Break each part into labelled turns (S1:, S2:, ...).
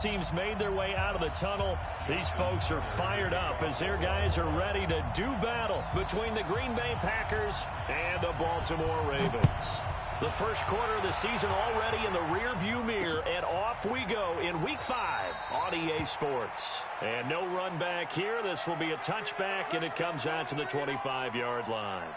S1: teams made their way out of the tunnel. These folks are fired up as their guys are ready to do battle between the Green Bay Packers and the Baltimore Ravens. The first quarter of the season already in the rearview mirror, and off we go in Week 5 on EA Sports. And no run back here. This will be a touchback, and it comes out to the 25-yard line.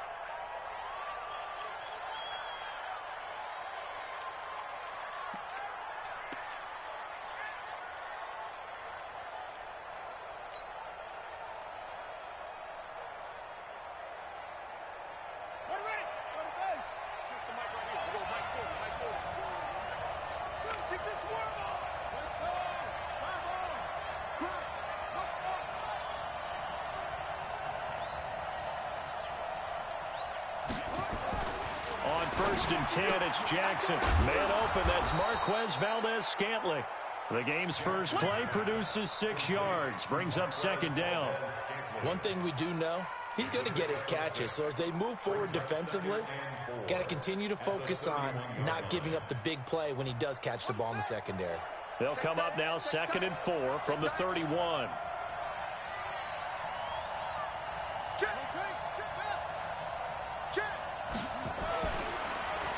S1: On 1st and 10, it's Jackson. Man open, that's Marquez Valdes-Scantling. The game's first play produces 6 yards, brings up 2nd down.
S2: One thing we do know, he's going to get his catches. So as they move forward defensively, got to continue to focus on not giving up the big play when he does catch the ball in the secondary.
S1: They'll come up now 2nd and 4 from the 31.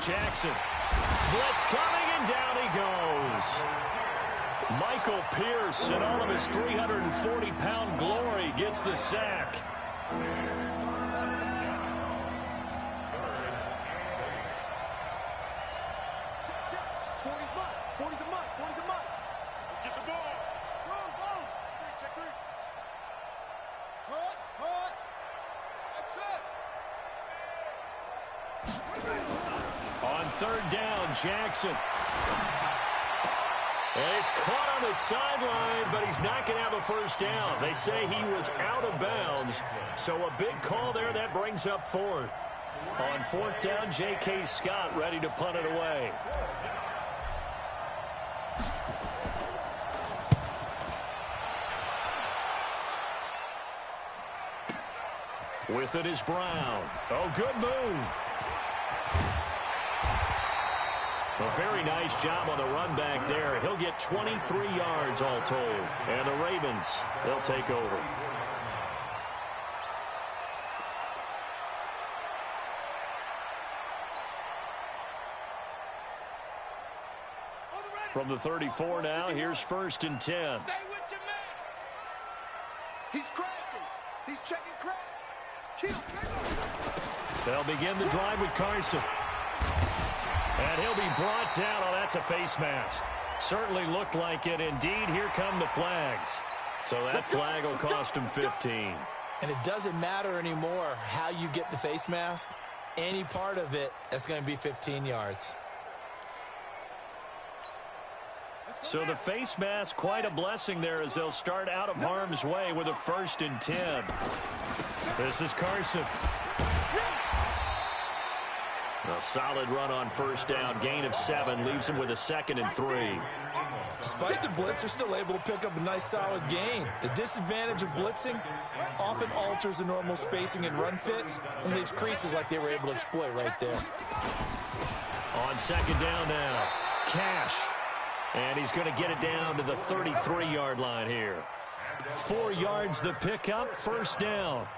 S1: Jackson. Blitz coming, and down he goes. Michael Pierce, in all of his 340-pound glory, gets the sack. On 3rd down, Jackson. And he's caught on the sideline, but he's not going to have a first down. They say he was out of bounds, so a big call there that brings up 4th. On 4th down, J.K. Scott ready to punt it away. With it is Brown. Oh, good move. A very nice job on the run back there. He'll get 23 yards all told. And the Ravens, they'll take over. From the 34 now, here's 1st and 10.
S3: Stay with your man. He's crashing. He's checking crash.
S1: They'll begin the drive with Carson. And he'll be brought down. Oh, that's a face mask. Certainly looked like it. Indeed, here come the flags. So that flag will cost him 15.
S2: And it doesn't matter anymore how you get the face mask. Any part of it, that's going to be 15 yards.
S1: So the face mask, quite a blessing there as they'll start out of harm's way with a 1st and 10. This is Carson. A solid run on 1st down. Gain of 7 leaves him with a 2nd and 3.
S2: Despite the blitz, they're still able to pick up a nice solid gain. The disadvantage of blitzing often alters the normal spacing and run fits and leaves creases like they were able to exploit right there.
S1: On 2nd down now, Cash. And he's going to get it down to the 33-yard line here. 4 yards the pickup, 1st down.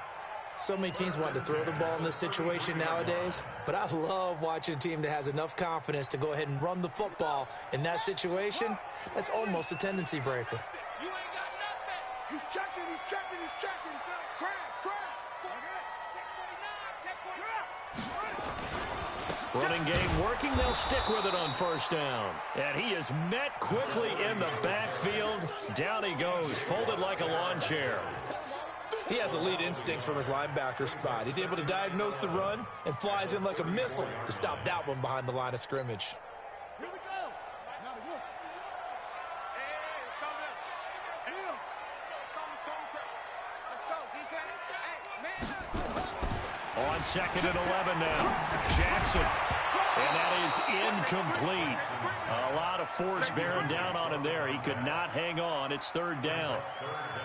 S2: So many teams want to throw the ball in this situation nowadays, but I love watching a team that has enough confidence to go ahead and run the football in that situation. That's almost a tendency breaker.
S3: You ain't got nothing. He's checking, he's checking, he's checking. Crash, crash. Check 49, check 49.
S1: Running game working. They'll stick with it on 1st down. And he is met quickly in the backfield. Down he goes, folded like a lawn chair.
S2: He has elite instincts from his linebacker spot. He's able to diagnose the run and flies in like a missile to stop that one behind the line of scrimmage.
S3: Here we go. Now the look. Hey, let's go, defense. Hey, man.
S1: On 2nd and 11 now, Jackson. And that is incomplete. A lot of force bearing down on him there. He could not hang on. It's 3rd down.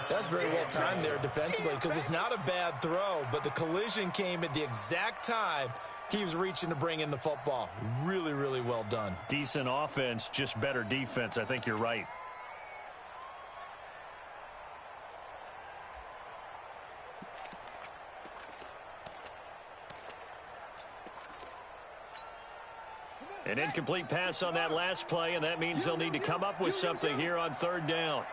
S2: That's very well timed there defensively because it's not a bad throw, but the collision came at the exact time he was reaching to bring in the football. Really, really well done.
S1: Decent offense, just better defense. I think you're right. An incomplete pass on that last play, and that means they'll need to come up with something here on third down.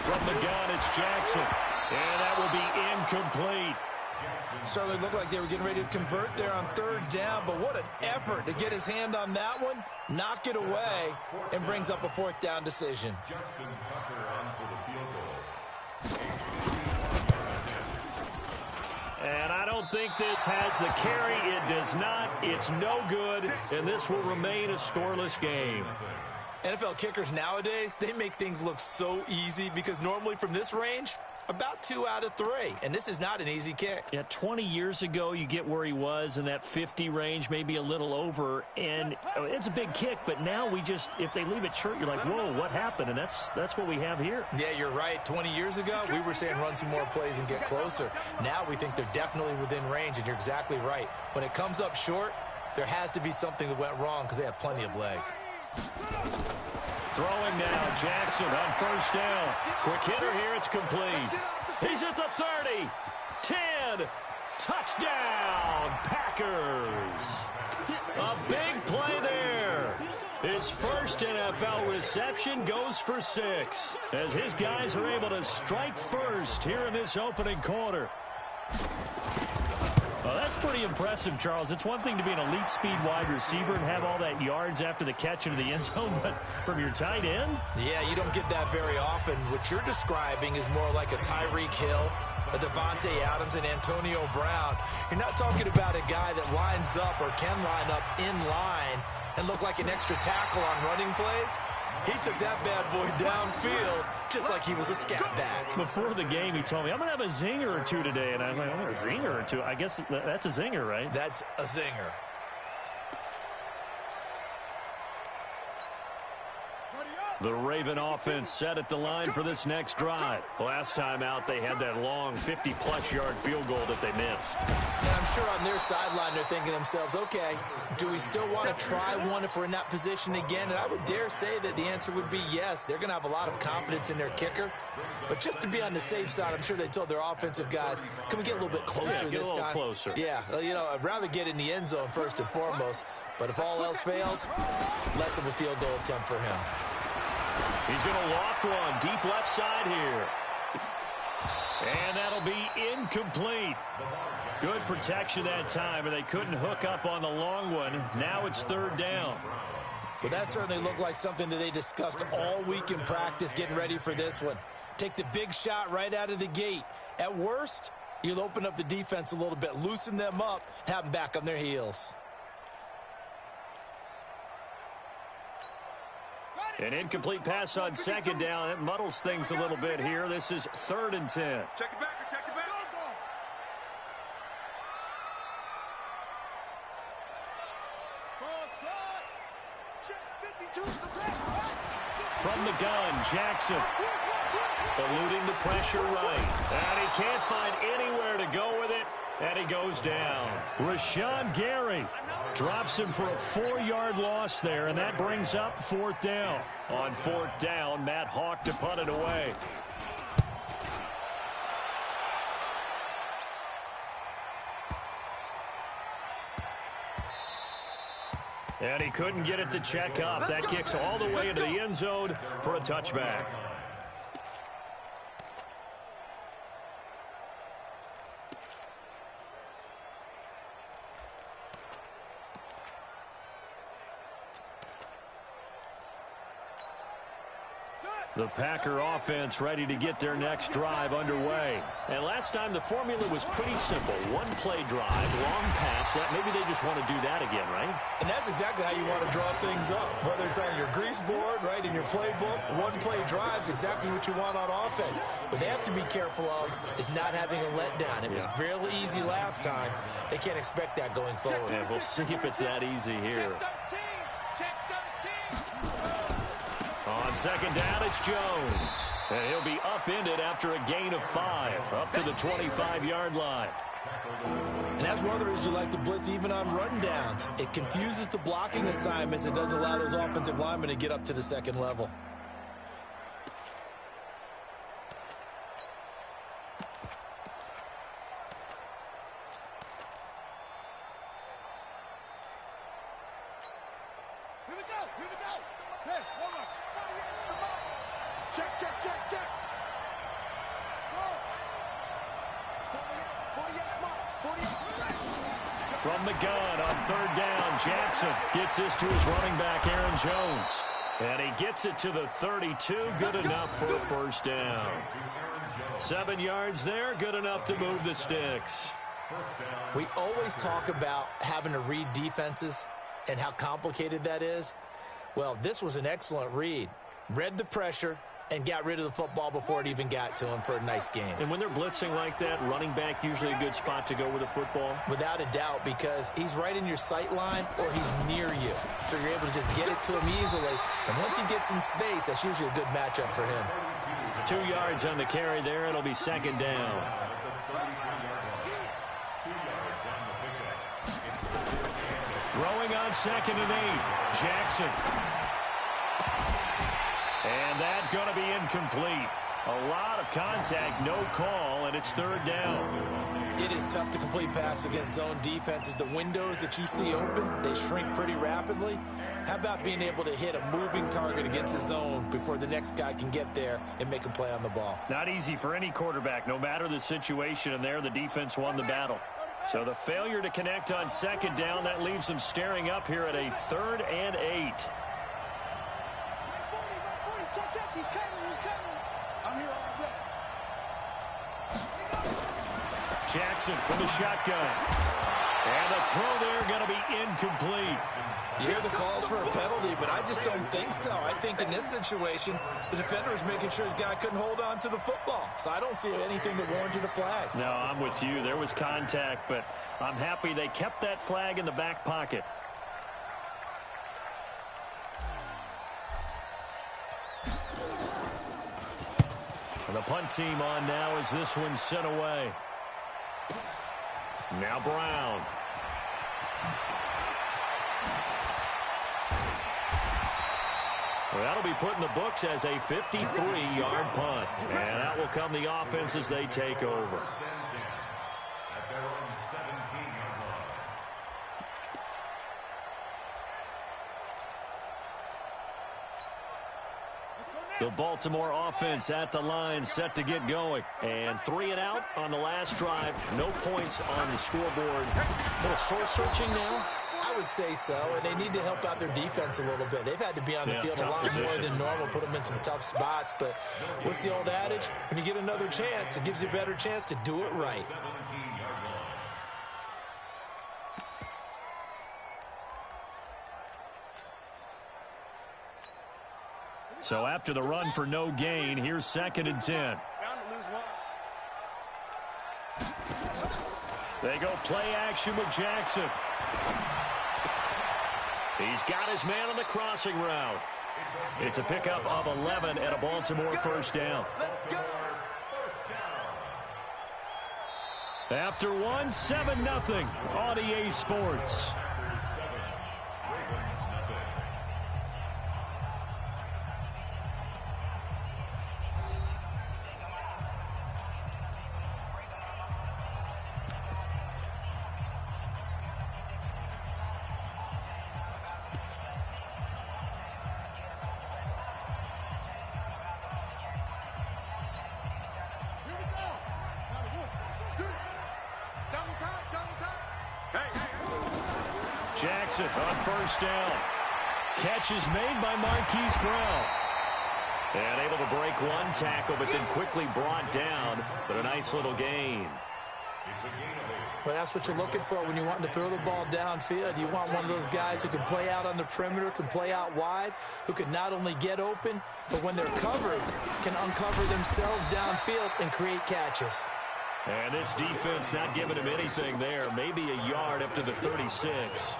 S1: From the gun, it's Jackson. And that will be incomplete.
S2: Certainly looked like they were getting ready to convert there on third down, but what an effort to get his hand on that one, knock it away, and brings up a fourth down decision.
S4: Justin Tucker on for the field goal.
S1: And I don't think this has the carry. It does not. It's no good, and this will remain a scoreless game.
S2: NFL kickers nowadays, they make things look so easy because normally from this range, about 2 out of 3. And this is not an easy kick.
S1: Yeah, 20 years ago, you get where he was in that 50 range, maybe a little over. And it's a big kick, but now we just, if they leave it short, you're like, whoa, what happened? And that's what we have here.
S2: Yeah, you're right. 20 years ago, we were saying run some more plays and get closer. Now we think they're definitely within range, and you're exactly right. When it comes up short, there has to be something that went wrong because they have plenty of leg.
S1: Throwing now, Jackson on first down. Quick hitter here, it's complete. He's at the 30, 10, touchdown, Packers. A big play there. His first NFL reception goes for 6, as his guys are able to strike first here in this opening quarter. Well, that's pretty impressive, Charles. It's one thing to be an elite speed wide receiver and have all that yards after the catch into the end zone, but from your tight end?
S2: Yeah, you don't get that very often. What you're describing is more like a Tyreek Hill, a Devontae Adams, and Antonio Brown. You're not talking about a guy that lines up or can line up in line and look like an extra tackle on running plays. He took that bad boy downfield just like he was a scat back.
S1: Before the game, he told me, I'm going to have a zinger or two today. And I was like, oh, a zinger or two? I guess that's a zinger, right?
S2: That's a zinger.
S1: The Raven offense set at the line for this next drive. Last time out, they had that long 50-plus yard field goal that they missed.
S2: And I'm sure on their sideline they're thinking to themselves, okay, do we still want to try one if we're in that position again? And I would dare say that the answer would be yes. They're going to have a lot of confidence in their kicker. But just to be on the safe side, I'm sure they told their offensive guys, can we get a little bit closer this time?
S1: Closer.
S2: Yeah, you know, I'd rather get in the end zone first and foremost. But if all else fails, less of a field goal attempt for him.
S1: He's going to loft one deep left side here. And that'll be incomplete. Good protection that time, and they couldn't hook up on the long one. Now it's third down.
S2: Well, that certainly looked like something that they discussed all week in practice getting ready for this one. Take the big shot right out of the gate. At worst, you'll open up the defense a little bit, loosen them up, and have them back on their heels.
S1: An incomplete pass on second down. It muddles things a little bit here. This is 3rd and 10.
S3: Check it back, check it back.
S1: From the gun, Jackson. Eluding the pressure right. And he can't find anywhere to go with it. And he goes down. Rashawn Gary drops him for a 4-yard loss there, and that brings up 4th down. On 4th down, Matt Hawk to punt it away. And he couldn't get it to check up. That kicks all the way into the end zone for a touchback. The Packer offense ready to get their next drive underway. And last time the formula was pretty simple. One-play drive, long pass. Maybe they just want to do that again, right?
S2: And that's exactly how you want to draw things up. Whether it's on your grease board, right, in your playbook, one-play drive's exactly what you want on offense. What they have to be careful of is not having a letdown. It was real easy last time. They can't expect that going forward.
S1: Yeah, we'll see if it's that easy here. On second down, it's Jones. And he'll be upended after a gain of 5, up to the 25-yard line.
S2: And that's one of the reasons you like to blitz even on rundowns. It confuses the blocking assignments. It doesn't allow those offensive linemen to get up to the second level.
S3: Here we go. Hey, hold on. Check, check, check, check.
S1: From the gun on third down, Jackson gets this to his running back, Aaron Jones. And he gets it to the 32, good enough for a first down. 7 yards there, good enough to move the sticks.
S2: We always talk about having to read defenses and how complicated that is. Well, this was an excellent read. Read the pressure and got rid of the football before it even got to him for a nice game.
S1: And when they're blitzing like that, running back usually a good spot to go with the football?
S2: Without a doubt, because he's right in your sight line or he's near you. So you're able to just get it to him easily. And once he gets in space, that's usually a good matchup for him.
S1: 2 yards on the carry there. It'll be second down. Throwing on 2nd and 8. Jackson. And that's going to be incomplete. A lot of contact, no call, and it's third down.
S2: It is tough to complete passes against zone defenses. The windows that you see open, they shrink pretty rapidly. How about being able to hit a moving target against a zone before the next guy can get there and make a play on the ball?
S1: Not easy for any quarterback, no matter the situation, and there the defense won the battle. So the failure to connect on second down, that leaves them staring up here at a 3rd and 8. Jackson from the shotgun. And the throw there going to be incomplete.
S2: You hear the calls for a penalty, but I just don't think so. I think in this situation, the defender is making sure his guy couldn't hold on to the football. So I don't see anything that warranted a flag.
S1: No, I'm with you. There was contact, but I'm happy they kept that flag in the back pocket. And the punt team on now as this one's sent away. Now Brown. Well, that'll be put in the books as a 53-yard punt. And that will come the offense as they take over. The Baltimore offense at the line, set to get going. And 3 and out on the last drive. No points on the scoreboard. A little soul-searching now?
S2: I would say so, and they need to help out their defense a little bit. They've had to be on the field a lot more than normal, put them in some tough spots. But what's the old adage? When you get another chance, it gives you a better chance to do it right.
S1: So after the run for no gain, here's 2nd and 10. They go play action with Jackson. He's got his man on the crossing route. It's a pickup of 11 and a Baltimore first down. After one, 7-0 on EA Sports. Jackson on first down. Catch is made by Marquise Brown. And able to break one tackle, but then quickly brought down. But a nice little gain.
S2: Well, that's what you're looking for when you want to throw the ball downfield. You want one of those guys who can play out on the perimeter, can play out wide, who can not only get open, but when they're covered, can uncover themselves downfield and create catches.
S1: And this defense not giving him anything there. Maybe a yard up to the 36.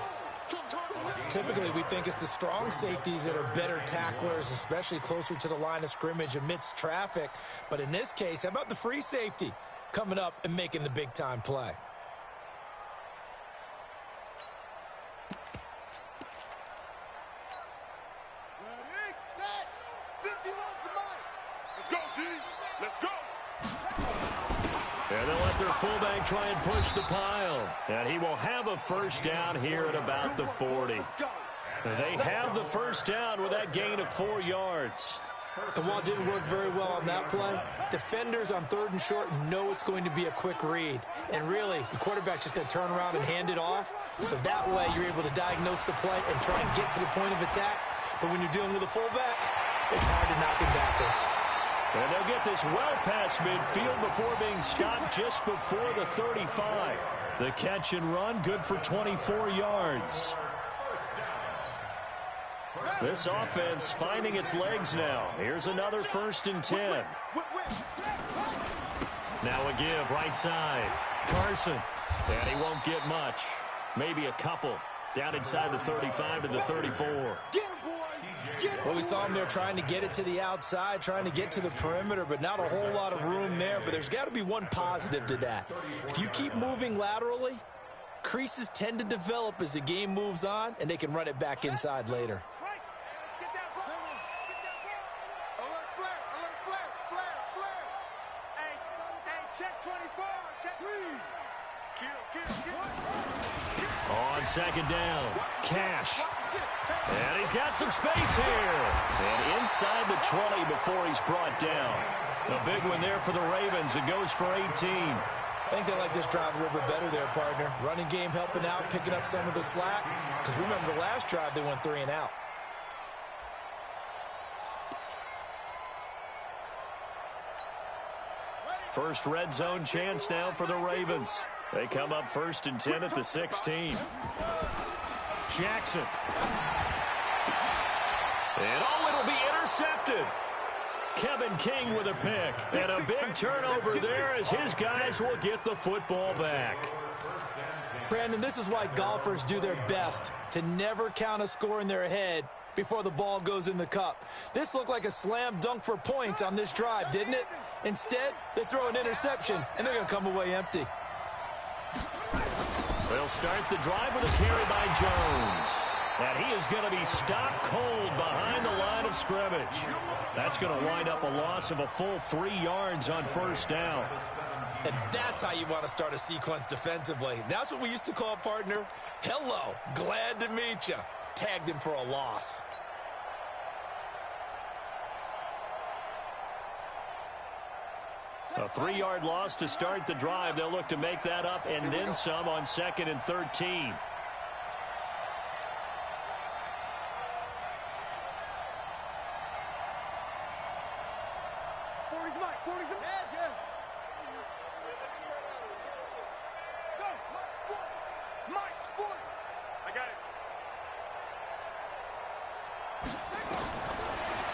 S2: Typically, we think it's the strong safeties that are better tacklers, especially closer to the line of scrimmage amidst traffic. But in this case, how about the free safety coming up and making the big-time play?
S3: Ready, set, 51 to Mike. Let's go, D. Let's go.
S1: And they'll let their fullback try and push the pile. And he will have a first down here at about the 40. They have the first down with that gain of 4 yards.
S2: And while it didn't work very well on that play, defenders on 3rd and short know it's going to be a quick read. And really, the quarterback's just going to turn around and hand it off. So that way, you're able to diagnose the play and try and get to the point of attack. But when you're dealing with a fullback, it's hard to knock him backwards.
S1: And they'll get this well past midfield before being stopped just before the 35. The catch and run, good for 24 yards. This offense finding its legs now. Here's another 1st and 10. Now a give right side. Carson. And he won't get much. Maybe a couple. Down inside the 35 to the 34.
S2: Well, we saw him there trying to get it to the outside, trying to get to the perimeter, but not a whole lot of room there. But there's got to be one positive to that. If you keep moving laterally, creases tend to develop as the game moves on, and they can run it back inside later.
S1: On 2nd down, Cash. And he's got some space here. And inside the 20 before he's brought down. A big one there for the Ravens. It goes for 18.
S2: I think they like this drive a little bit better there, partner. Running game helping out, picking up some of the slack. Because remember, the last drive they went 3 and out.
S1: First red zone chance now for the Ravens. They come up 1st and 10 at the 16. Jackson. And it'll be intercepted. Kevin King with a pick. And a big turnover there as his guys will get the football back.
S2: Brandon, this is why golfers do their best to never count a score in their head before the ball goes in the cup. This looked like a slam dunk for points on this drive, didn't it? Instead, they throw an interception, and they're going to come away empty.
S1: They'll start the drive with a carry by Jones. And he is going to be stopped cold behind the line of scrimmage. That's going to wind up a loss of a full 3 yards on 1st down.
S2: And that's how you want to start a sequence defensively. That's what we used to call, partner, hello, glad to meet you. Tagged him for a loss.
S1: A 3-yard loss to start the drive. They'll look to make that up and then some on 2nd and 13.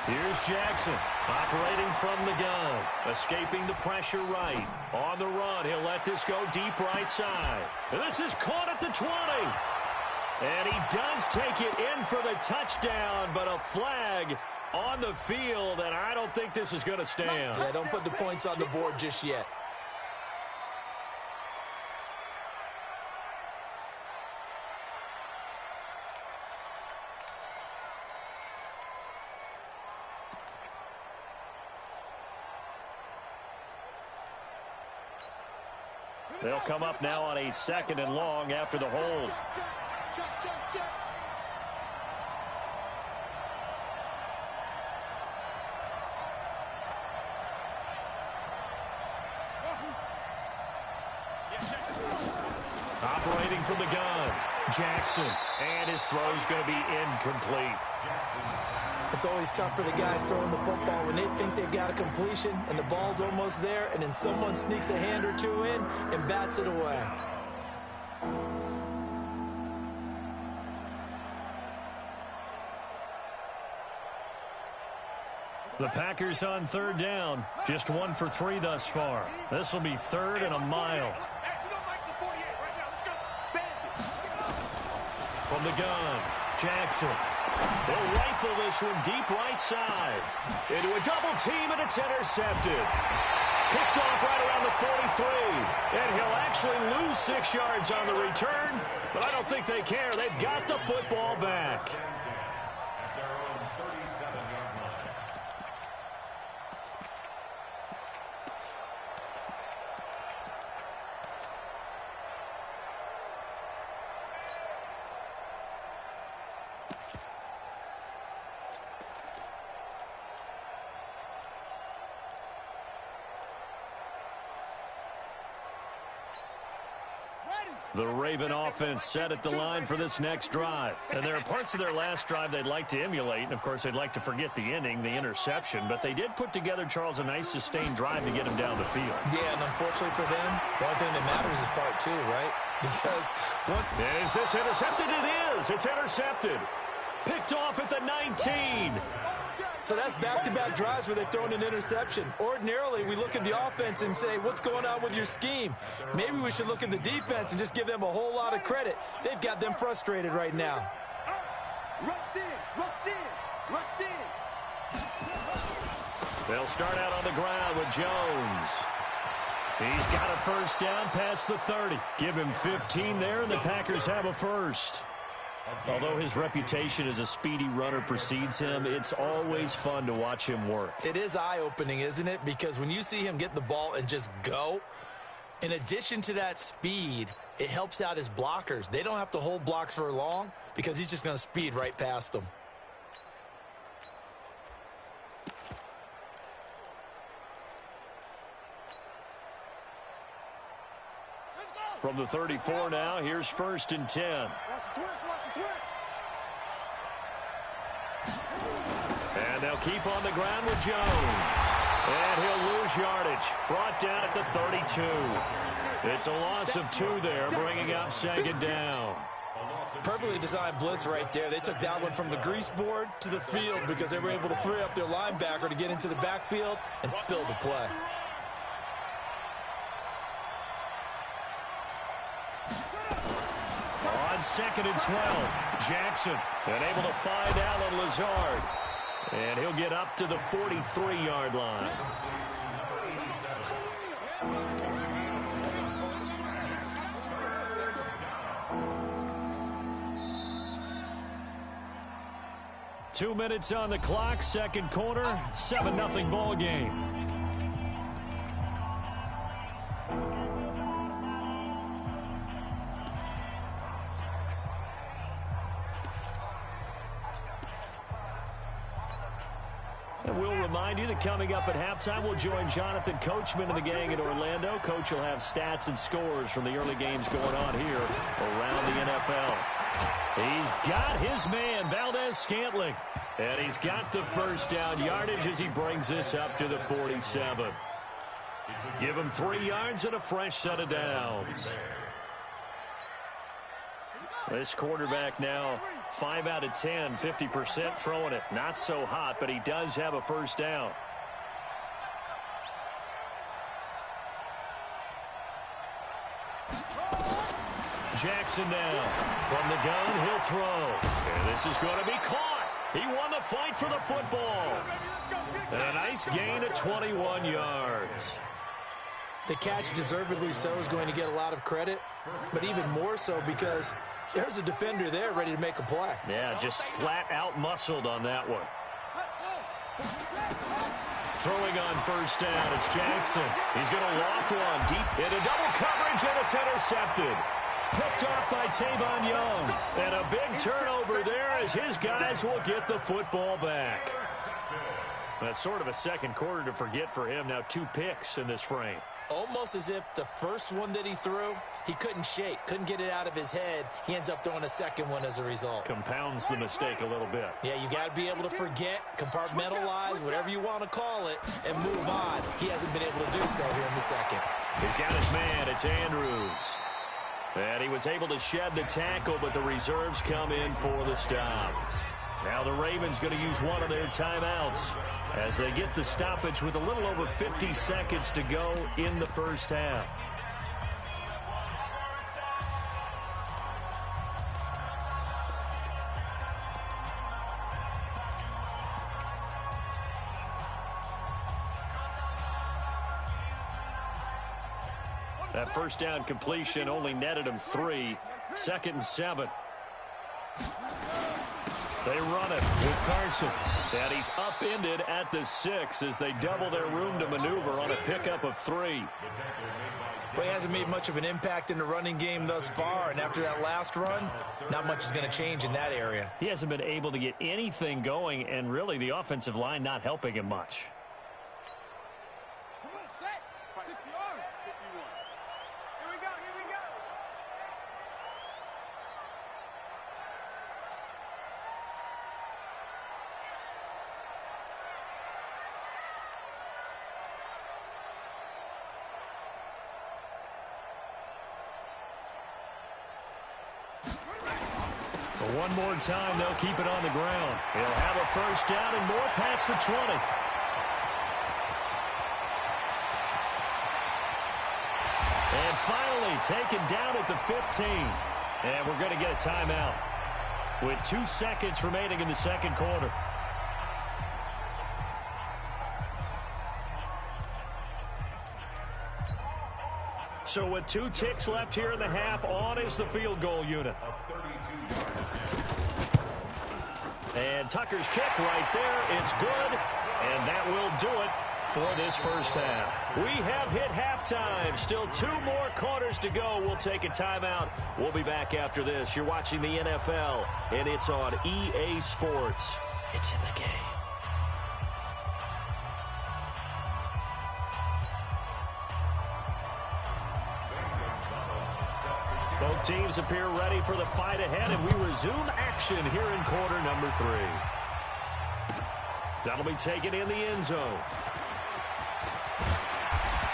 S1: Here's Jackson, operating from the gun, escaping the pressure right. On the run, he'll let this go deep right side. This is caught at the 20. And he does take it in for the touchdown, but a flag on the field, and I don't think this is going to stand.
S2: Yeah, don't put the points on the board just yet.
S1: They'll come up now on a 2nd and long after the hold. Operating from the gun, Jackson. And his throw's going to be incomplete.
S2: It's always tough for the guys throwing the football when they think they've got a completion and the ball's almost there, and then someone sneaks a hand or two in and bats it away.
S1: The Packers on 3rd down. Just 1 for 3 thus far. This will be 3rd and a mile. From the gun, Jackson. They'll rifle this one deep right side. Into a double team, and it's intercepted. Picked off right around the 43. And he'll actually lose 6 yards on the return, but I don't think they care. They've got the football back. The Raven offense set at the line for this next drive. And there are parts of their last drive they'd like to emulate. And, of course, they'd like to forget the ending, the interception. But they did put together, Charles, a nice sustained drive to get him down the field.
S2: Yeah, and unfortunately for them, the only thing that matters is part two, right? Because
S1: is this intercepted? It is. It's intercepted. Picked off at the 19.
S2: So that's back-to-back drives where they've thrown an interception. Ordinarily, we look at the offense and say, what's going on with your scheme? Maybe we should look at the defense and just give them a whole lot of credit. They've got them frustrated right now.
S3: Rush in, rush in, rush in.
S1: They'll start out on the ground with Jones. He's got a first down past the 30. Give him 15 there, and the Packers have a first. Although his reputation as a speedy runner precedes him, it's always fun to watch him work.
S2: It is eye-opening, isn't it? Because when you see him get the ball and just go, in addition to that speed, it helps out his blockers. They don't have to hold blocks for long because he's just going to speed right past them.
S1: From the 34 now, here's 1st and 10.
S3: Watch the twist, watch the twist.
S1: And they'll keep on the ground with Jones. And he'll lose yardage. Brought down at the 32. It's a loss of 2 there, bringing up 2nd down.
S2: Perfectly designed blitz right there. They took that one from the grease board to the field because they were able to free up their linebacker to get into the backfield and spill the play.
S1: On 2nd and 12, Jackson unable to find Alan Lazard. And he'll get up to the 43-yard line. Two minutes on the clock, second quarter, 7-0 ball game. And we'll remind you that coming up at halftime, we'll join Jonathan Coachman and the gang in Orlando. Coach will have stats and scores from the early games going on here around the NFL. He's got his man, Valdez-Scantling. And he's got the first down yardage as he brings this up to the 47. Give him 3 yards and a fresh set of downs. This quarterback now 5 out of 10, 50% throwing it. Not so hot, but he does have a first down. Jackson now. From the gun, he'll throw. And this is going to be caught. He won the fight for the football. And a nice gain of 21 yards.
S2: The catch, deservedly so, is going to get a lot of credit, but even more so because there's a defender there ready to make a play.
S1: Yeah, just flat out muscled on that one. Throwing on first down, it's Jackson. He's going to loft one deep into double coverage, and it's intercepted. Picked off by Tavon Young. And a big turnover there as his guys will get the football back. That's sort of a second quarter to forget for him. Now 2 picks in this frame.
S2: Almost as if the first one that he threw, he couldn't shake, couldn't get it out of his head. He ends up throwing a second one as a result.
S1: Compounds the mistake a little bit.
S2: Yeah, you got to be able to forget, compartmentalize, whatever you want to call it, and move on. He hasn't been able to do so here in the second.
S1: He's got his man. It's Andrews. And he was able to shed the tackle, but the reserves come in for the stop. Now the Ravens going to use one of their timeouts as they get the stoppage with a little over 50 seconds to go in the first half. That first down completion only netted him 3. 2nd and 7. They run it with Carson. And he's upended at the 6 as they double their room to maneuver on a pickup of 3.
S2: Well, he hasn't made much of an impact in the running game thus far, and after that last run, not much is going to change in that area.
S1: He hasn't been able to get anything going, and really the offensive line not helping him much.
S3: Come on, set. 60 yards. 51. Here we go, here we go.
S1: One more time, they'll keep it on the ground. He'll have a first down and more past the 20. And finally taken down at the 15. And we're going to get a timeout with 2 seconds remaining in the second quarter. So with 2 ticks left here in the half, on is the field goal unit. And Tucker's kick right there. It's good. And that will do it for this first half. We have hit halftime. Still 2 more quarters to go. We'll take a timeout. We'll be back after this. You're watching the NFL, and it's on EA Sports. It's in the game. Both teams appear ready for the fight ahead, and we resume action here in quarter number 3. That'll be taken in the end zone.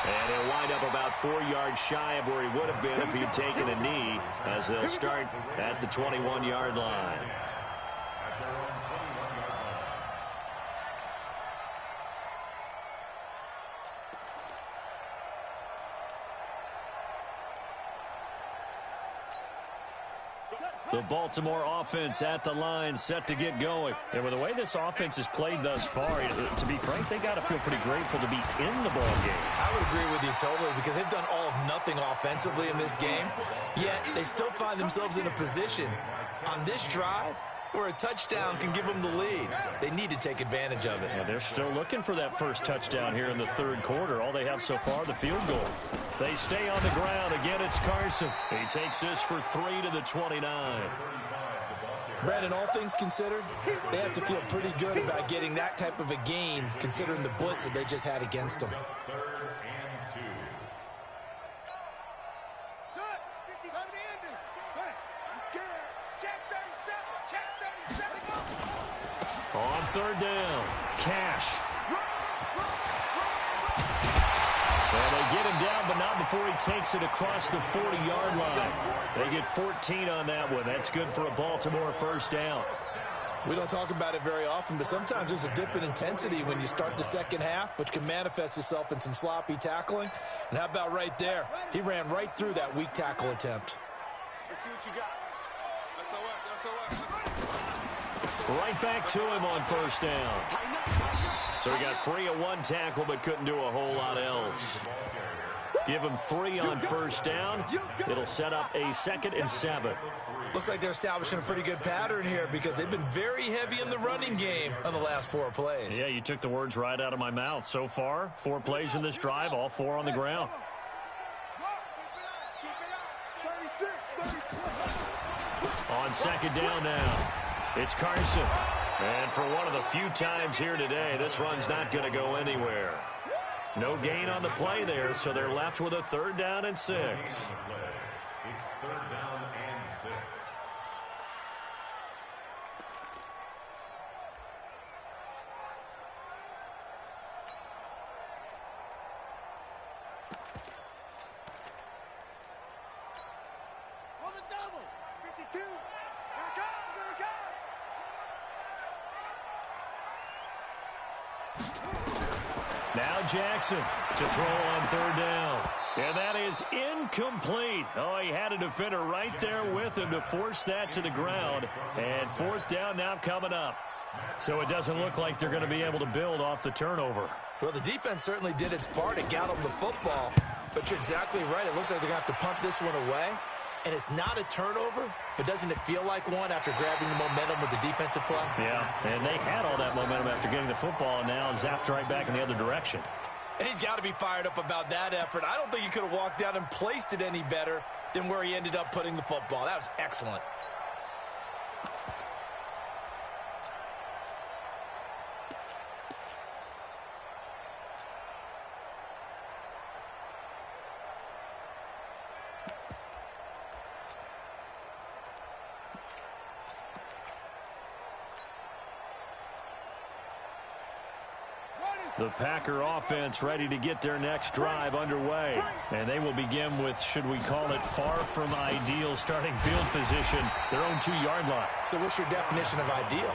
S1: And he'll wind up about 4 yards shy of where he would have been if he'd taken a knee, as they'll start at the 21-yard line. The Baltimore offense at the line, set to get going. And with the way this offense has played thus far, to be frank, they got to feel pretty grateful to be in the ball game.
S2: I would agree with you totally, because they've done all of nothing offensively in this game, yet they still find themselves in a position on this drive where a touchdown can give them the lead. They need to take advantage of it.
S1: Yeah, they're still looking for that first touchdown here in the third quarter. All they have so far, the field goal. They stay on the ground. Again, it's Carson. He takes this for 3 to the 29.
S2: Brandon, all things considered, they have to feel pretty good about getting that type of a gain, considering the blitz that they just had against them.
S1: On third down, Cash. And they get him down, but not before he takes it across the 40-yard line. They get 14 on that one. That's good for a Baltimore first down.
S2: We don't talk about it very often, but sometimes there's a dip in intensity when you start the second half, which can manifest itself in some sloppy tackling. And how about right there? He ran right through that weak tackle attempt.
S3: Let's see what you got.
S1: Right back to him on first down. So he got free of 1 tackle, but couldn't do a whole lot else. Give him 3 on first down. It'll set up a 2nd and 7.
S2: Looks like they're establishing a pretty good pattern here, because they've been very heavy in the running game on the last 4 plays.
S1: Yeah, you took the words right out of my mouth. So far, 4 plays in this drive, all 4 on the ground. On second down now, it's Carson. And for one of the few times here today, this run's not going to go anywhere. No gain on the play there, so they're left with a 3rd down and 6.
S4: It's 3rd down and 6.
S3: On the double. 52. Here it comes. Here it comes.
S1: Now Jackson to throw on 3rd down. And that is incomplete. Oh, he had a defender right there with him to force that to the ground. And 4th down now coming up. So it doesn't look like they're going to be able to build off the turnover.
S2: Well, the defense certainly did its part to get them the football. But you're exactly right. It looks like they're going to have to punt this one away. And it's not a turnover, but doesn't it feel like one after grabbing the momentum with the defensive play?
S1: Yeah, and they had all that momentum after getting the football, and now zapped right back in the other direction.
S2: And he's got to be fired up about that effort. I don't think he could have walked down and placed it any better than where he ended up putting the football. That was excellent.
S1: The Packer offense ready to get their next drive underway. And they will begin with, should we call it, far from ideal starting field position, their own 2-yard line.
S2: So what's your definition of ideal?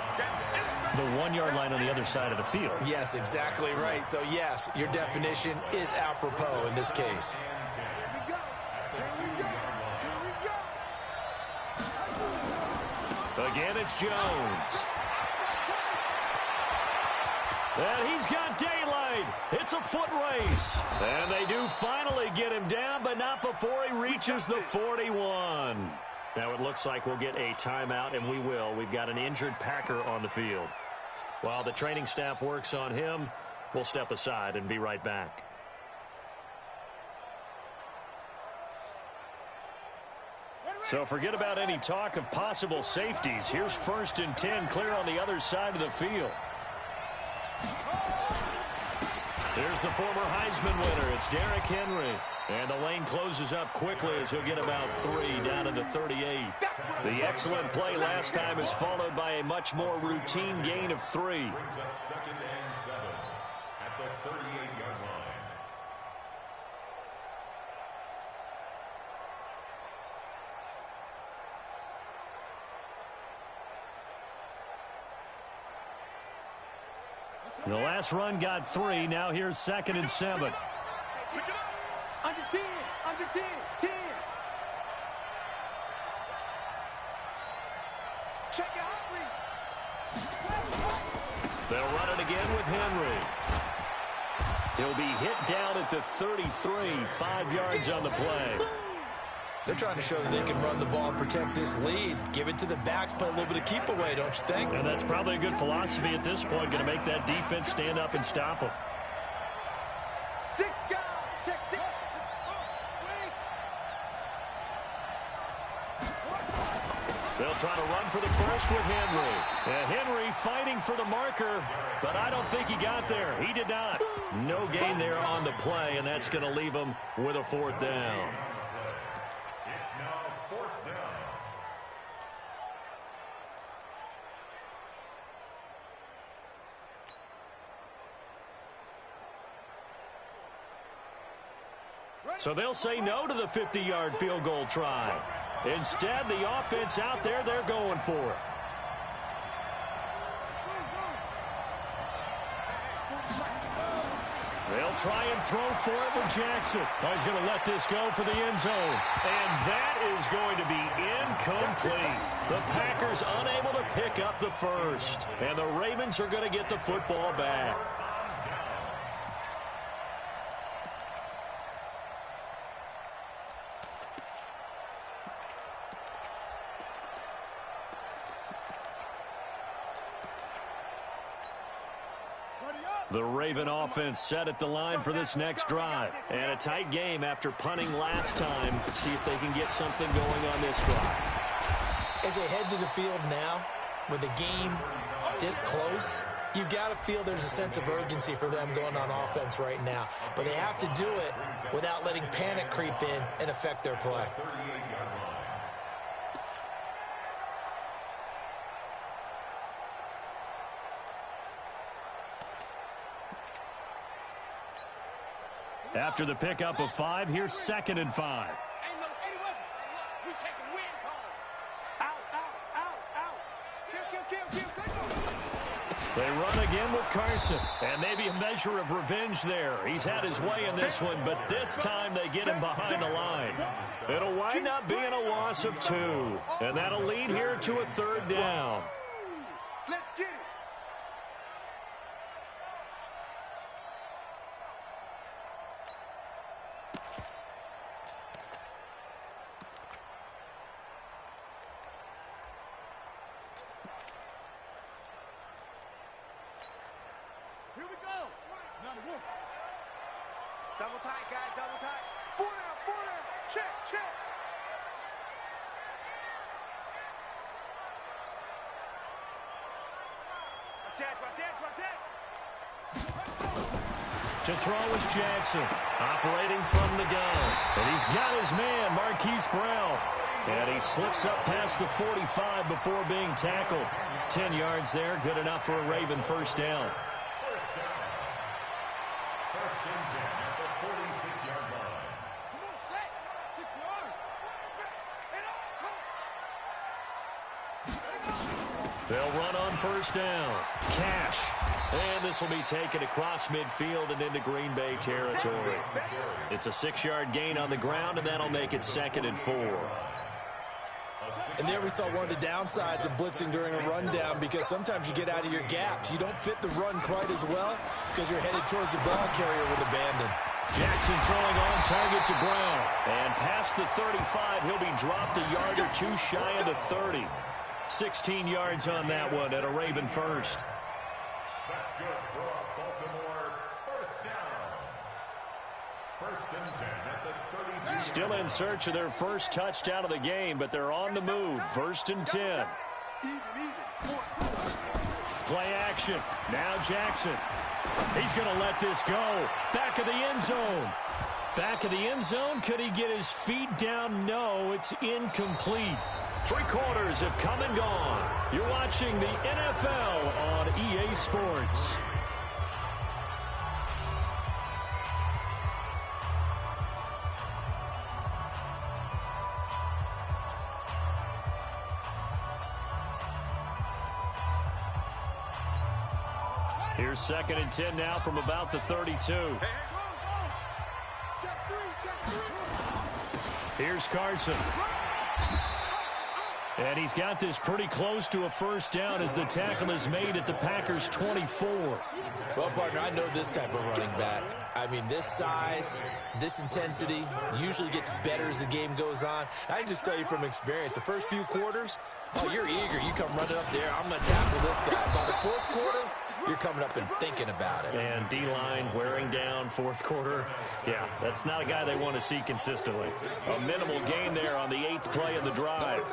S1: The 1-yard line on the other side of the field.
S2: Yes, exactly right. So, yes, your definition is apropos in this case.
S1: Again, it's Jones. And he's got daylight. It's a foot race. And they do finally get him down, but not before he reaches the 41. Now it looks like we'll get a timeout, and we will. We've got an injured Packer on the field. While the training staff works on him, we'll step aside and be right back. So forget about any talk of possible safeties. Here's 1st and 10, clear on the other side of the field. Here's the former Heisman winner. It's Derrick Henry. And the lane closes up quickly as he'll get about 3 down to the 38. The excellent play last time is followed by a much more routine gain of 3.
S4: Brings up 2nd and 7 at the 38-yard line.
S1: The last run got 3. Now here's 2nd and 7.
S3: Under 10, under 10, 10. Check your heart rate.
S1: They'll run it again with Henry. He'll be hit down at the 33, 5 yards on the play.
S2: They're trying to show that they can run the ball and protect this lead. Give it to the backs, play a little bit of keep away, don't you think?
S1: And that's probably a good philosophy at this point. Going to make that defense stand up and stop them.
S3: 6 guys, check this.
S1: They'll try to run for the first with Henry. And Henry fighting for the marker, but I don't think he got there. He did not. No gain there on the play, and that's going to leave him with a 4th down.
S4: It's now 4th down.
S1: So they'll say no to the 50-yard field goal try. Instead, the offense out there, they're going for it. They'll try and throw for it with Jackson. Oh, he's going to let this go for the end zone. And that is going to be incomplete. The Packers unable to pick up the first. And the Ravens are going to get the football back. The Raven offense set at the line for this next drive. And a tight game after punting last time. See if they can get something going on this drive.
S2: As they head to the field now, with the game this close, you've got to feel there's a sense of urgency for them going on offense right now. But they have to do it without letting panic creep in and affect their play.
S1: After the pickup of 5, here's 2nd and 5. They run again with Carson. And maybe a measure of revenge there. He's had his way in this one, but this time they get him behind the line. It'll wind up being a loss of 2. And that'll lead here to a 3rd down.
S3: Let's get it. Here we go. Now the work. Double tight, guys, double tight. 4 down. Check, check. Watch
S1: To throw is Jackson, operating from the gun. And he's got his man, Marquise Brown. And he slips up past the 45 before being tackled. 10 yards there, good enough for a Raven 1st down. They'll run on first down. Cash. And this will be taken across midfield and into Green Bay territory. It's a 6-yard gain on the ground, and that'll make it 2nd and 4.
S2: And there we saw one of the downsides of blitzing during a rundown, because sometimes you get out of your gaps. You don't fit the run quite as well because you're headed towards the ball carrier with abandon.
S1: Jackson throwing on target to Brown. And past the 35, he'll be dropped a yard or two shy of the 30. 16 yards on that one at a Raven first.
S4: That's good for a Baltimore first down. 1st and 10 at the 32.
S1: Still in search of their first touchdown of the game, but they're on the move. 1st and 10. Play action. Now Jackson. He's going to let this go. Back of the end zone. Back of the end zone. Could he get his feet down? No, it's incomplete. 3 quarters have come and gone. You're watching the NFL on EA Sports. Here's 2nd and 10 now from about the 32. Here's Carson. And he's got this pretty close to a first down as the tackle is made at the Packers' 24.
S2: Well, partner, I know this type of running back. I mean, this size, this intensity usually gets better as the game goes on. I can just tell you from experience, the first few quarters, oh, you're eager. You come running up there. I'm going to tackle this guy. By the 4th quarter, you're coming up and thinking about it.
S1: And D-line wearing down 4th quarter. Yeah, that's not a guy they want to see consistently. A minimal gain there on the 8th play of the drive.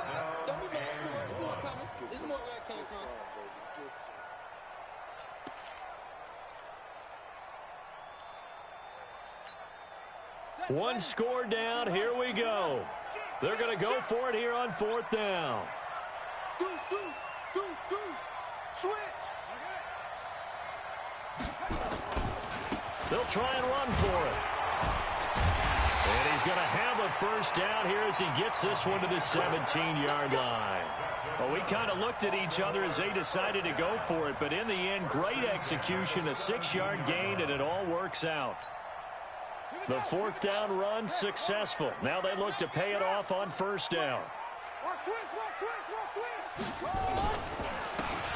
S1: One score down. Here we go. They're going to go for it here on 4th down.
S3: Switch.
S1: They'll try and run for it. And he's going to have a first down here as he gets this one to the 17-yard line. Well, we kind of looked at each other as they decided to go for it, but in the end, great execution, a 6-yard gain, and it all works out. The 4th down run successful. Now they look to pay it off on first down.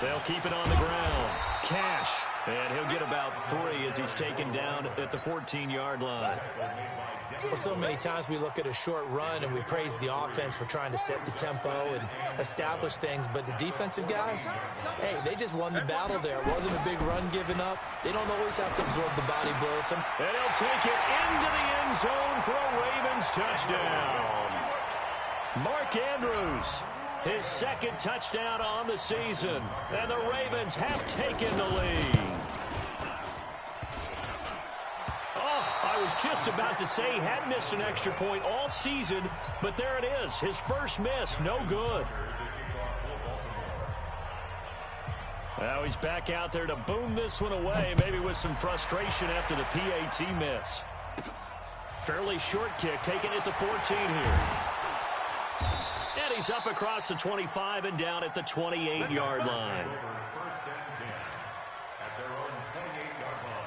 S1: They'll keep it on the ground. Cash. And he'll get about 3 as he's taken down at the 14-yard line.
S2: Well, so many times we look at a short run and we praise the offense for trying to set the tempo and establish things, but the defensive guys, hey, they just won the battle there. It wasn't a big run given up. They don't always have to absorb the body blows.
S1: And he'll take it into the end zone for a Ravens touchdown. Mark Andrews, his 2nd touchdown on the season, and the Ravens have taken the lead. I was just about to say he had missed an extra point all season, but there it is. His first miss, no good. Now he's back out there to boom this one away, maybe with some frustration after the PAT miss. Fairly short kick, taking it to 14 here. And he's up across the 25 and down at the 28-yard line.
S4: 1st and 10 at their own 28-yard line.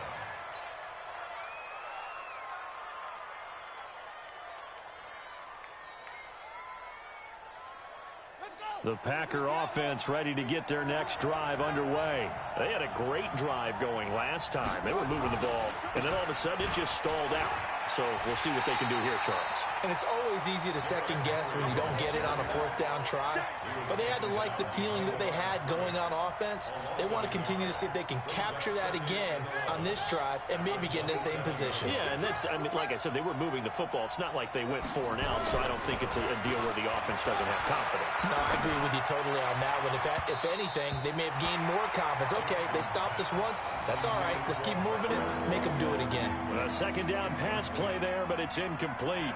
S1: The Packer offense ready to get their next drive underway. They had a great drive going last time. They were moving the ball, and then all of a sudden it just stalled out. So we'll see what they can do here, Charles.
S2: And it's always easy to second guess when you don't get it on a 4th down try. But they had to like the feeling that they had going on offense. They want to continue to see if they can capture that again on this drive and maybe get in the same position.
S1: Yeah, and that's, I mean, like I said, they were moving the football. It's not like they went 4 and out, so I don't think it's a deal where the offense doesn't have confidence.
S2: No, I agree with you totally on that one. If anything, they may have gained more confidence. Okay, they stopped us once. That's all right. Let's keep moving it. Make them do it again.
S1: A 2nd down pass play there, but it's incomplete.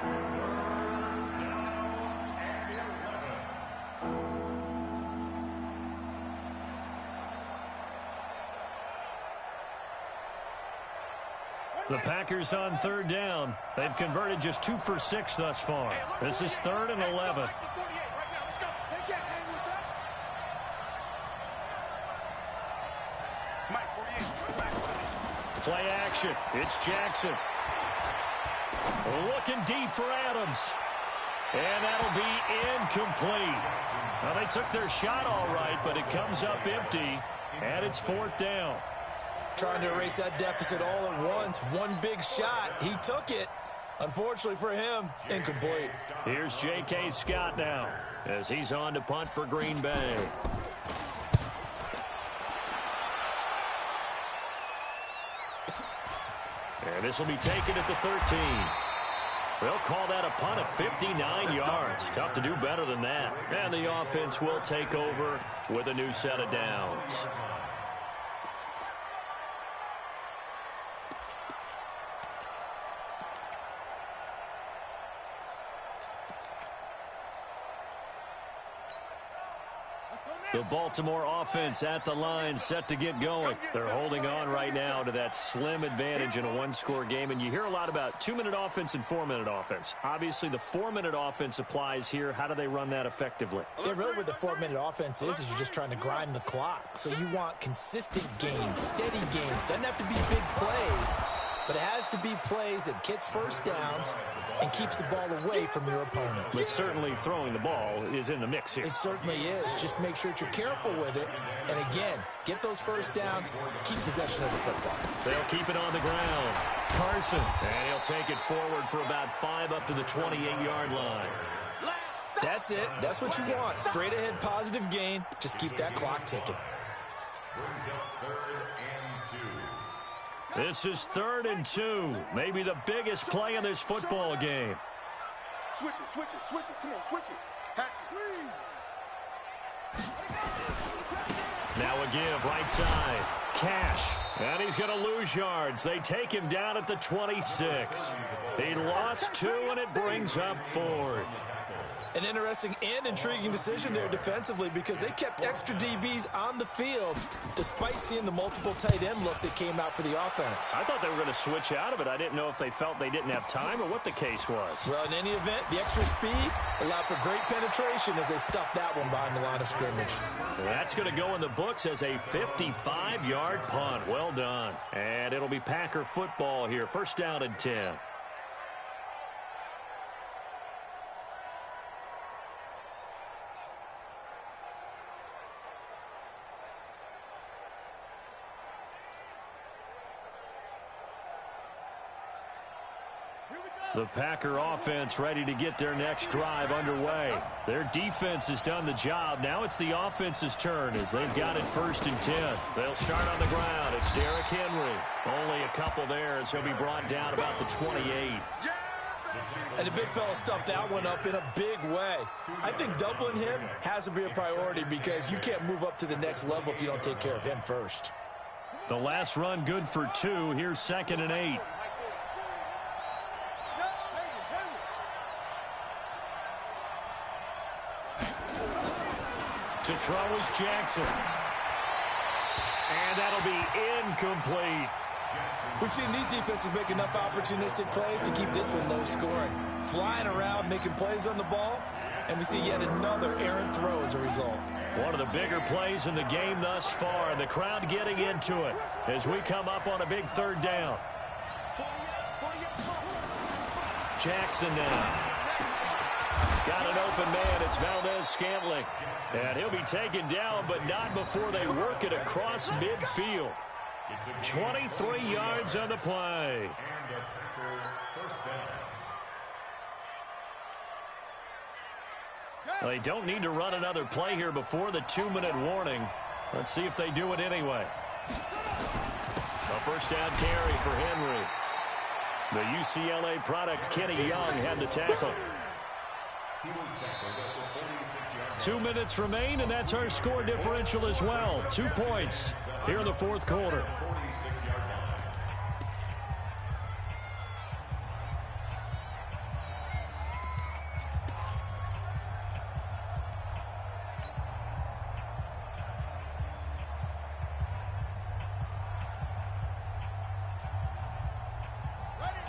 S1: The Packers on 3rd down. They've converted just 2 for 6 thus far. This is 3rd and 11. Play action. It's Jackson. Looking deep for Adams. And that'll be incomplete. Well, they took their shot all right, but it comes up empty, and it's 4th down.
S2: Trying to erase that deficit all at once. One big shot. He took it. Unfortunately for him, incomplete.
S1: Here's J.K. Scott now as he's on to punt for Green Bay. And this will be taken at the 13. They'll call that a punt of 59 yards. Tough to do better than that. And the offense will take over with a new set of downs. The Baltimore offense at the line, set to get going. They're holding on right now to that slim advantage in a one-score game. And you hear a lot about 2-minute offense and 4-minute offense. Obviously, the 4-minute offense applies here. How do they run that effectively?
S2: Yeah, really what the 4-minute offense is you're just trying to grind the clock. So you want consistent gains, steady gains. Doesn't have to be big plays, but it has to be plays that gets first downs and keeps the ball away from your opponent.
S1: But certainly throwing the ball is in the mix here.
S2: It certainly is. Just make sure that you're careful with it. And again, get those first downs, keep possession of the football.
S1: They'll keep it on the ground. Carson, and he'll take it forward for about 5 up to the 28-yard line.
S2: That's it. That's what you want. Straight ahead positive gain. Just keep that clock ticking.
S4: Brings up 3rd and 2.
S1: This is 3rd and 2. Maybe the biggest play in this football game.
S3: Switch it, switch it, switch it. Come on, switch it. Patch it.
S1: Now a give, right side. Cash. And he's going to lose yards. They take him down at the 26. He lost 2, and it brings up 4th.
S2: An interesting and intriguing decision there defensively because they kept extra DBs on the field despite seeing the multiple tight end look that came out for the offense.
S1: I thought they were going to switch out of it. I didn't know if they felt they didn't have time or what the case was.
S2: Well, in any event, the extra speed allowed for great penetration as they stuffed that one behind the line of scrimmage.
S1: That's going to go in the books as a 55-yard punt. Well done. And it'll be Packer football here. 1st down and 10. The Packer offense ready to get their next drive underway. Their defense has done the job. Now it's the offense's turn as they've got it 1st and 10. They'll start on the ground. It's Derrick Henry. Only a couple there as he'll be brought down about the 28.
S2: And the big fella stuffed that one up in a big way. I think doubling him has to be a priority because you can't move up to the next level if you don't take care of him first.
S1: The last run good for 2. Here's 2nd and 8. To throw is Jackson. And that'll be incomplete.
S2: We've seen these defenses make enough opportunistic plays to keep this one low scoring. Flying around, making plays on the ball, and we see yet another errant throw as a result.
S1: One of the bigger plays in the game thus far, and the crowd getting into it as we come up on a big 3rd down. Jackson now. Got an open man. It's Valdez-Scantling. And he'll be taken down, but not before they work it across midfield. 23 yards on the play. They don't need to run another play here before the 2-minute warning. Let's see if they do it anyway. A 1st down carry for Henry. The UCLA product, Kenny Young, had the tackle. 2 minutes remain, and that's our score differential as well. 2 points here in the 4th quarter.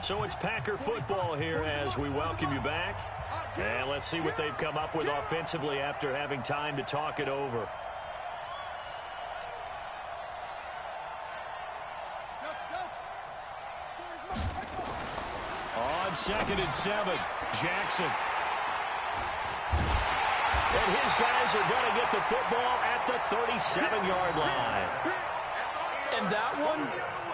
S1: So it's Packer football here as we welcome you back. And let's see what they've come up with offensively after having time to talk it over. on 2nd and 7. Jackson. And his guys are going to get the football at the 37-yard line.
S2: And that one,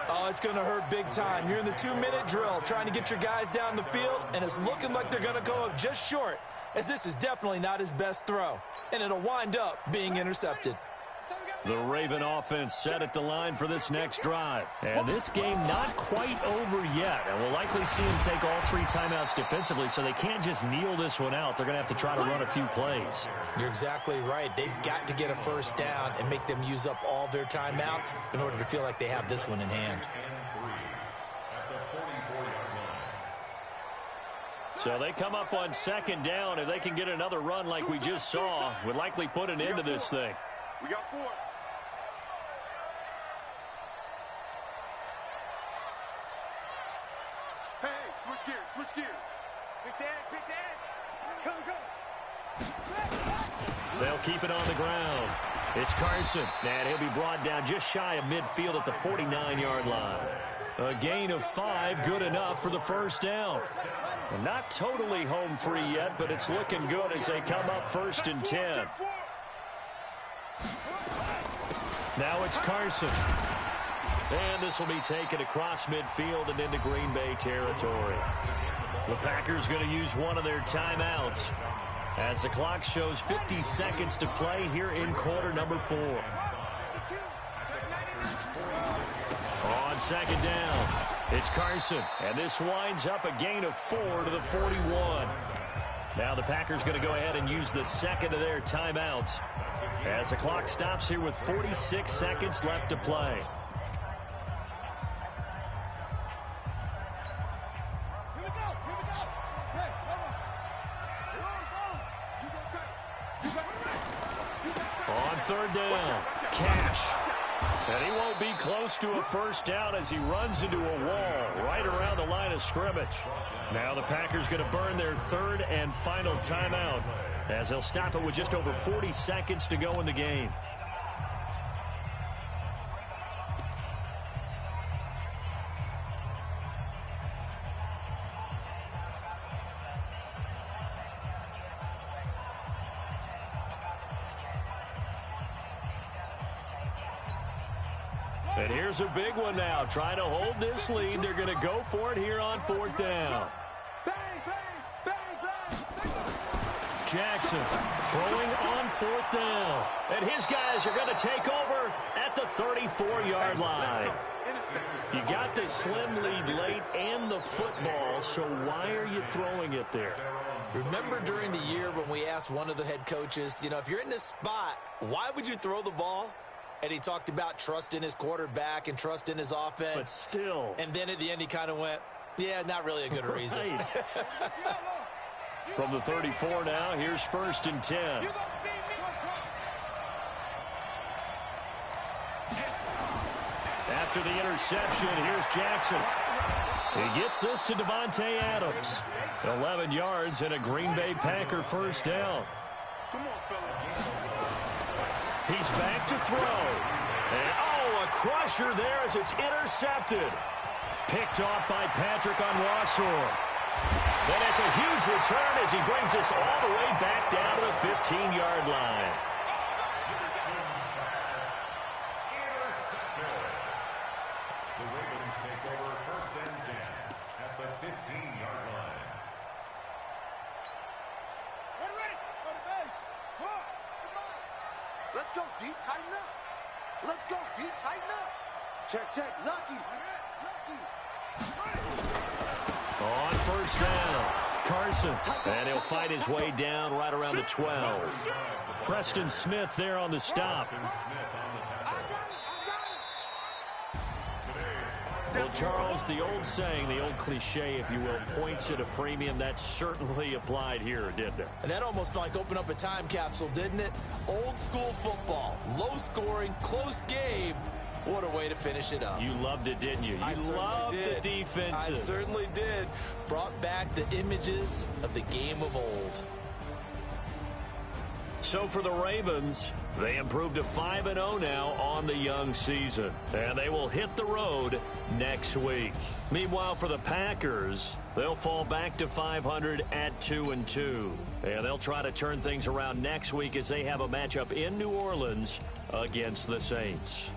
S2: oh, it's going to hurt big time. You're in the 2-minute drill trying to get your guys down the field, and it's looking like they're going to go up just short, as this is definitely not his best throw. And it'll wind up being intercepted.
S1: The Raven offense set at the line for this next drive. And this game not quite over yet. And we'll likely see them take all 3 timeouts defensively, so they can't just kneel this one out. They're going to have to try to run a few plays.
S2: You're exactly right. They've got to get a first down and make them use up all their timeouts in order to feel like they have this one in hand.
S1: So they come up on 2nd down. If they can get another run like we just saw, would likely put an end to this thing.
S3: We got 4. Hey, switch gears. Pick the edge. Go.
S1: They'll keep it on the ground. It's Carson, and he'll be brought down just shy of midfield at the 49-yard line. A gain of 5, good enough for the first down. Well, not totally home free yet, but it's looking good as they come up 1st and 10. Now it's Carson. And this will be taken across midfield and into Green Bay territory. The Packers going to use one of their timeouts as the clock shows 50 seconds to play here in quarter number 4. On 2nd down, it's Carson. And this winds up a gain of 4 to the 41. Now the Packers going to go ahead and use the 2nd of their timeouts as the clock stops here with 46 seconds left to play. On 3rd down, Cash. And he won't be close to a first down as he runs into a wall right around the line of scrimmage. Now the Packers going to burn their 3rd and final timeout as they'll stop it with just over 40 seconds to go in the game. And here's a big one now. Trying to hold this lead. They're going to go for it here on 4th down. Jackson throwing on 4th down. And his guys are going to take over at the 34-yard line. You got the slim lead late and the football, so why are you throwing it there?
S2: Remember during the year when we asked one of the head coaches, if you're in this spot, why would you throw the ball? And he talked about trust in his quarterback and trust in his offense.
S1: But still.
S2: And then at the end he kind of went, yeah, not really a good reason.
S1: From the 34 now, here's 1st and 10. After the interception, here's Jackson. He gets this to Davante Adams. 11 yards and a Green Bay Packer first down. He's back to throw. And, a crusher there as it's intercepted. Picked off by Patrick on Rossor. And it's a huge return as he brings this all the way back down to the 15-yard line.
S4: The Ravens take over 1st and 10 at the 15-yard line.
S3: Ready? On the base. Let's go deep, tighten up. Let's go deep, tighten up. Check. Lucky.
S1: On 1st down, Carson. And he'll fight his way down right around the 12. Preston Smith there on the stop. Well, Charles, the old saying, the old cliche, if you will, points at a premium, that certainly applied here, didn't it?
S2: And that almost like opened up a time capsule, didn't it? Old school football, low scoring, close game. What a way to finish it up.
S1: You loved it, didn't you? You loved the defense.
S2: I certainly did. Brought back the images of the game of old.
S1: So for the Ravens, they improved to 5-0 now on the young season. And they will hit the road next week. Meanwhile, for the Packers, they'll fall back to 500 at 2-2. And they'll try to turn things around next week as they have a matchup in New Orleans against the Saints.